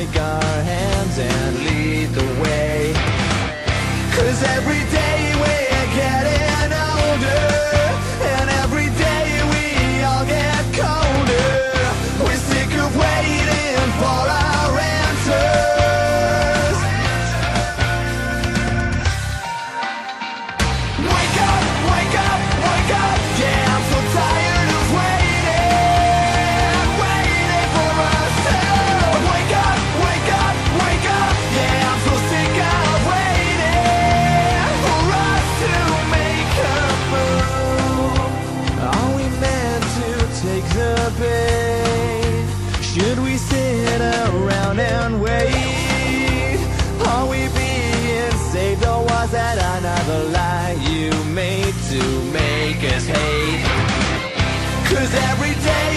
take our hands and lead the way. 'Cause every day we're getting older, and every day we all get colder. We're sick of waiting for our answers. Wake up, wake up, wake up. Yeah, I'm so tired of waiting, waiting for us to wake up, wake up, wake up. Yeah, I'm so sick of waiting for us to make a move. Are we meant to take the bait? Should we sit around and wait? Are we being saved, or was that another lie you made to make us hate? 'Cause every day